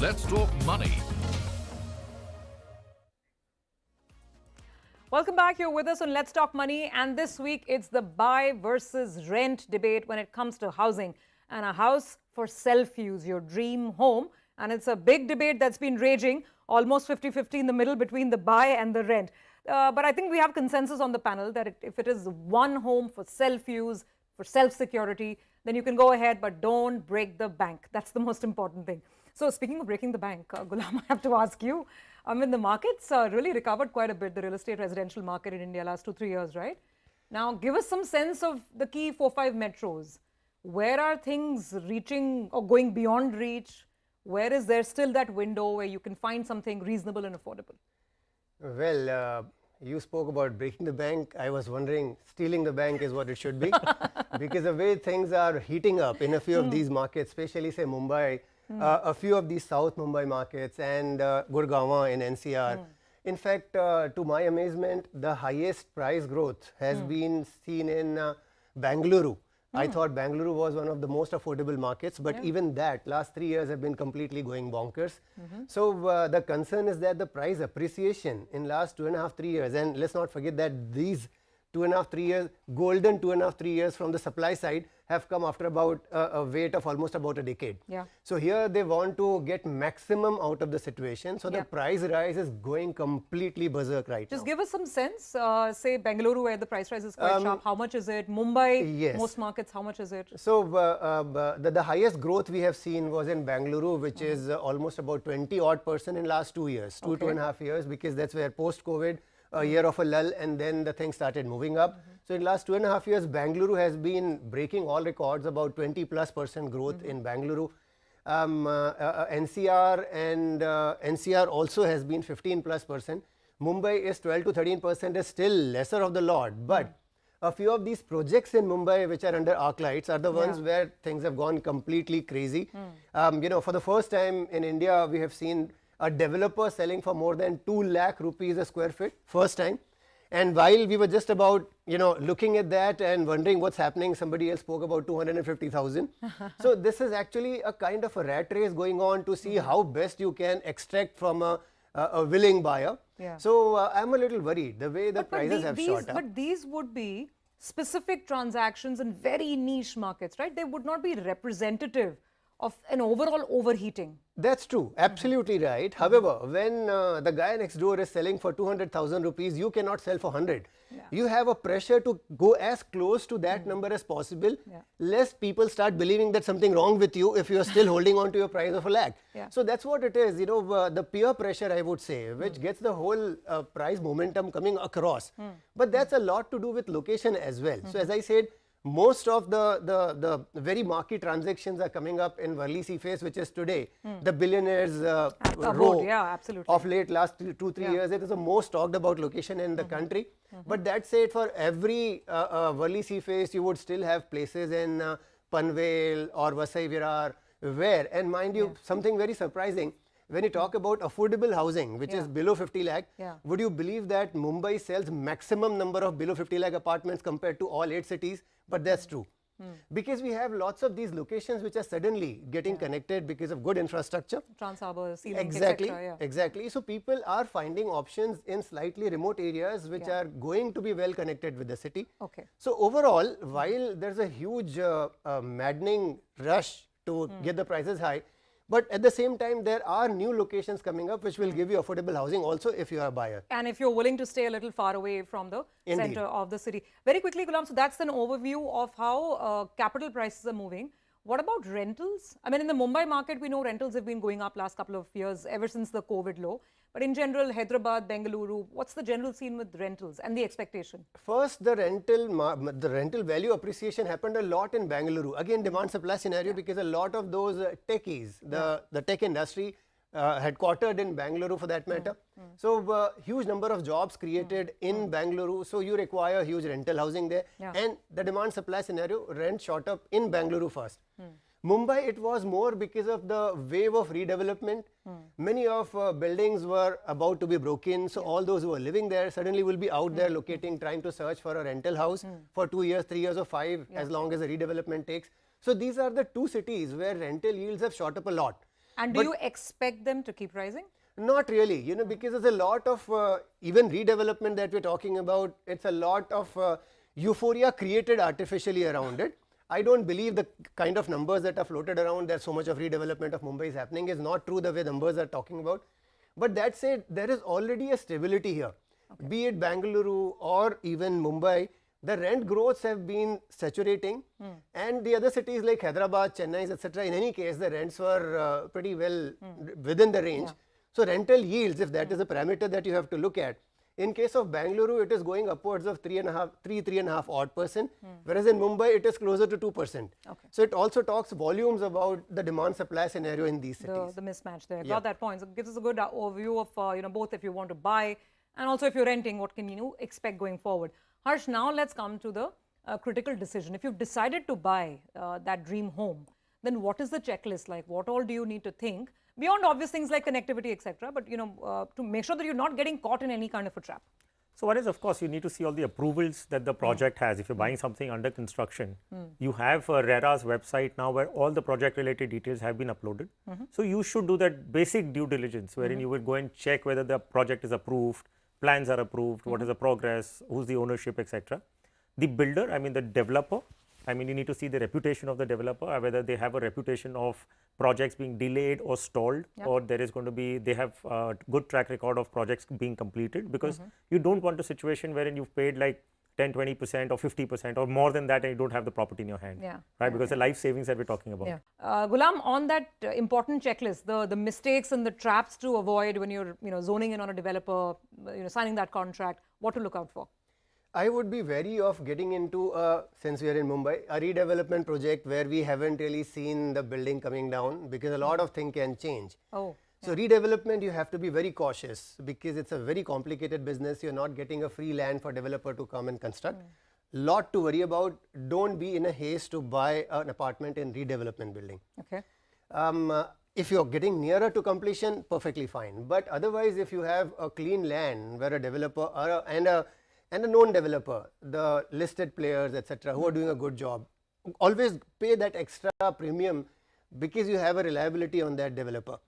Let's Talk Money. Welcome back. You're with us on Let's Talk Money, and this week it's the buy versus rent debate when it comes to housing and a house for self-use, your dream home. And it's a big debate that's been raging, almost 50-50 in the middle between the buy and the rent. But I think we have consensus on the panel that if it is one home for self-use, for self-security, then you can go ahead, but don't break the bank. That's the most important thing. So speaking of breaking the bank, Gulam, I have to ask you, the markets really recovered quite a bit, the real estate residential market in India last 2-3 years, right? Now, give us some sense of the key 4-5 metros. Where are things reaching or going beyond reach? Where is there still that window where you can find something reasonable and affordable? Well, you spoke about breaking the bank. I was wondering, stealing the bank is what it should be. Because the way things are heating up in a few of these markets, especially say Mumbai, a few of these South Mumbai markets and Gurgaon in NCR. In fact, to my amazement, the highest price growth has been seen in Bengaluru. I thought Bengaluru was one of the most affordable markets, but even that, last 3 years have been completely going bonkers. So the concern is that the price appreciation in last 2.5-3 years, and let's not forget that these 2.5-3 years, golden 2.5-3 years from the supply side have come after about a wait of almost about a decade. So here they want to get maximum out of the situation. So the price rise is going completely berserk right now. Just give us some sense, say Bengaluru where the price rise is quite sharp, how much is it? Mumbai, most markets, how much is it? So the highest growth we have seen was in Bengaluru, which is almost about 20% in last 2 years, 2.5 years, because that's where post-COVID, a year of a lull, and then the thing started moving up. So in last 2.5 years, Bengaluru has been breaking all records, about 20+% growth in Bengaluru. NCR and NCR also has been 15+%. Mumbai is 12-13%, is still lesser of the lot, but a few of these projects in Mumbai which are under arc lights are the ones where things have gone completely crazy. For the first time in India, we have seen a developer selling for more than 2 lakh rupees a square feet, first time. And while we were just about, looking at that and wondering what's happening, somebody else spoke about 250,000. So this is actually a kind of a rat race going on to see how best you can extract from a willing buyer. So I'm a little worried the way the prices have shot up. But these would be specific transactions in very niche markets, right? They would not be representative of an overall overheating. That's true, absolutely right. However, when the guy next door is selling for 200,000 rupees, you cannot sell for 100. You have a pressure to go as close to that number as possible, lest people start believing that something wrong with you if you are still holding on to your price of a lakh. So that's what it is, the peer pressure, I would say, which gets the whole price momentum coming across. But that's a lot to do with location as well. So as I said, most of the very marquee transactions are coming up in Worli Seaface, which is today the billionaires row of late last 2-3 years. It is the most talked about location in the country. But that said, for every Worli Seaface, you would still have places in Panvel or Vasai Virar where, and mind you, something very surprising, when you talk about affordable housing, which is below 50 lakh, would you believe that Mumbai sells maximum number of below 50 lakh apartments compared to all 8 cities? But that's true. Because we have lots of these locations which are suddenly getting connected because of good infrastructure. Trans-harbour, sea link, exactly, etc. Exactly. So people are finding options in slightly remote areas which are going to be well connected with the city. So overall, while there's a huge maddening rush to get the prices high, but at the same time, there are new locations coming up which will give you affordable housing also if you are a buyer. And if you're willing to stay a little far away from the center of the city. Very quickly, Gulam, so that's an overview of how capital prices are moving. What about rentals? In the Mumbai market, we know rentals have been going up last couple of years, ever since the COVID low. But in general, Hyderabad, Bengaluru, what's the general scene with rentals and the expectation? First, the rental value appreciation happened a lot in Bengaluru. Again, demand-supply scenario because a lot of those techies, the tech industry, headquartered in Bengaluru for that matter. So, huge number of jobs created in Bengaluru. So, you require huge rental housing there. And the demand-supply scenario, rent shot up in Bengaluru first. Mumbai, it was more because of the wave of redevelopment. Many of buildings were about to be broken. So all those who were living there suddenly will be out there locating, trying to search for a rental house for 2 years, 3 years or 5, as long as the redevelopment takes. So these are the two cities where rental yields have shot up a lot. And do you expect them to keep rising? Not really, you know, because there's a lot of even redevelopment that we're talking about. It's a lot of euphoria created artificially around it. I don't believe the kind of numbers that are floated around that so much of redevelopment of Mumbai is happening is not true the way numbers are talking about. But that said, there is already a stability here. Be it Bengaluru or even Mumbai, the rent growths have been saturating, and the other cities like Hyderabad, Chennai, etc. In any case, the rents were pretty well within the range. So rental yields, if that is a parameter that you have to look at, in case of Bengaluru, it is going upwards of 3.5 odd percent, whereas in Mumbai, it is closer to 2%. So it also talks volumes about the demand-supply scenario in these cities. The mismatch there. Got that point. So it gives us a good overview of both if you want to buy and also if you're renting, what can you expect going forward. Harsh, now let's come to the critical decision. If you've decided to buy that dream home, then what is the checklist like? What all do you need to think? Beyond obvious things like connectivity, etc., but to make sure that you're not getting caught in any kind of a trap. So one is, of course, you need to see all the approvals that the project has. If you're buying something under construction, you have RERA's website now where all the project related details have been uploaded. So you should do that basic due diligence wherein you will go and check whether the project is approved, plans are approved, what is the progress, who's the ownership, etc. The builder, I mean the developer, I mean you need to see the reputation of the developer, whether they have a reputation of projects being delayed or stalled, or there is going to be, they have a good track record of projects being completed, because you don't want a situation wherein you've paid like 10, 20% or 50% or more than that and you don't have the property in your hand, right? Because the life savings that we're talking about. Gulam, on that important checklist, the mistakes and the traps to avoid when you're zoning in on a developer, signing that contract, what to look out for? I would be wary of getting into, since we are in Mumbai, a redevelopment project where we haven't really seen the building coming down, because a lot of things can change. So redevelopment, you have to be very cautious because it's a very complicated business. You're not getting a free land for developer to come and construct. Lot to worry about. Don't be in a haste to buy an apartment in redevelopment building. If you're getting nearer to completion, perfectly fine. But otherwise, if you have a clean land where a developer and a known developer, the listed players, etc., who are doing a good job, always pay that extra premium because you have a reliability on that developer.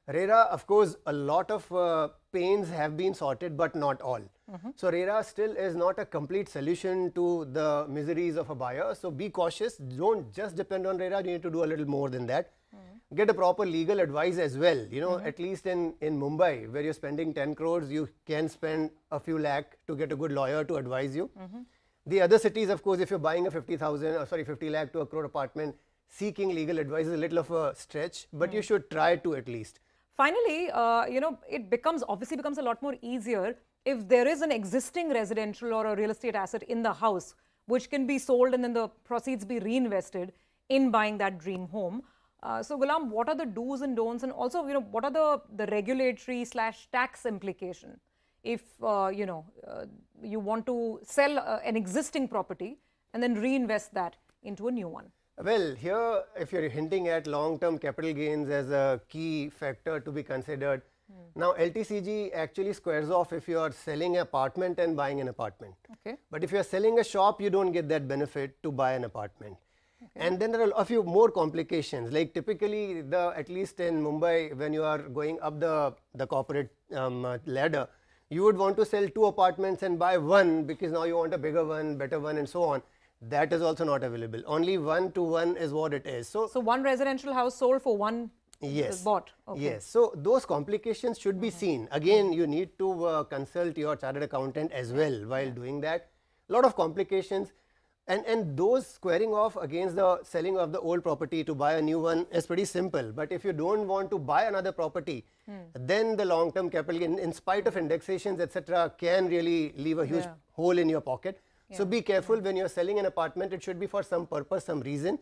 RERA, of course, a lot of pains have been sorted, but not all. So RERA still is not a complete solution to the miseries of a buyer. So be cautious. Don't just depend on RERA. You need to do a little more than that. Get a proper legal advice as well. At least in Mumbai, where you're spending 10 crores, you can spend a few lakh to get a good lawyer to advise you. The other cities, of course, if you're buying a 50 lakh to a crore apartment, seeking legal advice is a little of a stretch, but you should try to at least. Finally, it obviously becomes a lot more easier if there is an existing residential or a real estate asset in the house, which can be sold and then the proceeds be reinvested in buying that dream home. So Gulam, what are the do's and don'ts, and also what are the regulatory / tax implication if you want to sell an existing property and then reinvest that into a new one? Well, here if you're hinting at long-term capital gains as a key factor to be considered, now LTCG actually squares off if you are selling an apartment and buying an apartment. But if you are selling a shop, you don't get that benefit to buy an apartment. And then there are a few more complications, like typically at least in Mumbai, when you are going up the corporate ladder, you would want to sell 2 apartments and buy one because now you want a bigger one, better one, and so on. That is also not available. Only 1-to-1 is what it is. So one residential house sold for one is bought. Yes. So those complications should be seen. Again, you need to consult your chartered accountant as well while doing that. A lot of complications. And those squaring off against the selling of the old property to buy a new one is pretty simple. But if you don't want to buy another property, then the long-term capital gain, in spite of indexations, etc., can really leave a huge hole in your pocket. So be careful when you're selling an apartment. It should be for some purpose, some reason,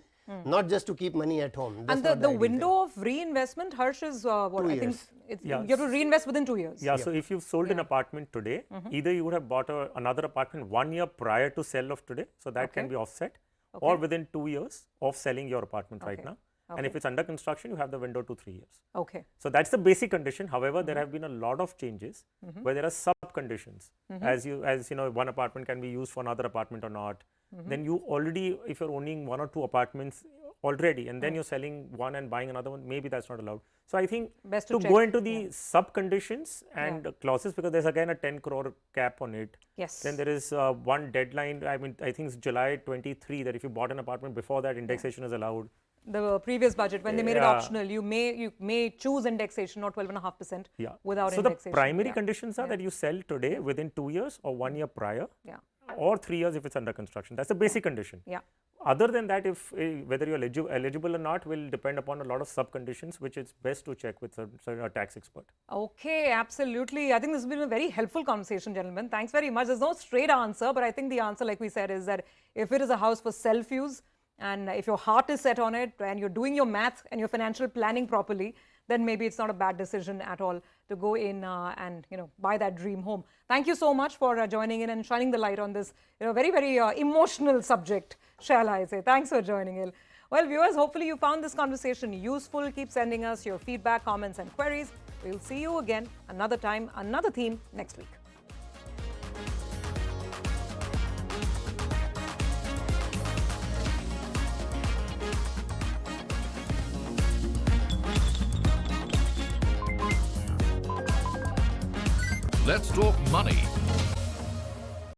not just to keep money at home. That's and the window of reinvestment, Harsh, is what? 2 I think you have to reinvest within 2 years. So if you've sold an apartment today, either you would have bought another apartment 1 year prior to sell of today, so that can be offset, or within 2 years of selling your apartment right now. And if it's under construction, you have the window to 3 years. So that's the basic condition. However, there have been a lot of changes where there are sub-conditions. As you know, one apartment can be used for another apartment or not. Then you already, if you're owning 1 or 2 apartments already, and then you're selling one and buying another one, maybe that's not allowed. So I think Best to to check. go into the sub conditions and clauses, because there's again a 10 crore cap on it. Yes. Then there is one deadline. I mean, I think it's July 23 that if you bought an apartment before that, indexation is allowed. The previous budget, when they made it Yeah. optional, you may choose indexation, not 12.5% Yeah. without so indexation. the primary Yeah. conditions are that you sell today within 2 years or 1 year prior, Yeah. or 3 years if it's under construction. That's the basic condition. Yeah. Other than that, if whether you're eligible or not will depend upon a lot of sub conditions, which it's best to check with a tax expert. Okay, absolutely. I think this has been a very helpful conversation, gentlemen. Thanks very much. There's no straight answer, but I think the answer, like we said, is that if it is a house for self-use, and if your heart is set on it and you're doing your math and your financial planning properly, then maybe it's not a bad decision at all to go in and buy that dream home. Thank you so much for joining in and shining the light on this very, very emotional subject, shall I say. Thanks for joining in. Well, viewers, hopefully you found this conversation useful. Keep sending us your feedback, comments and queries. We'll see you again another time, another theme next week. Let's talk money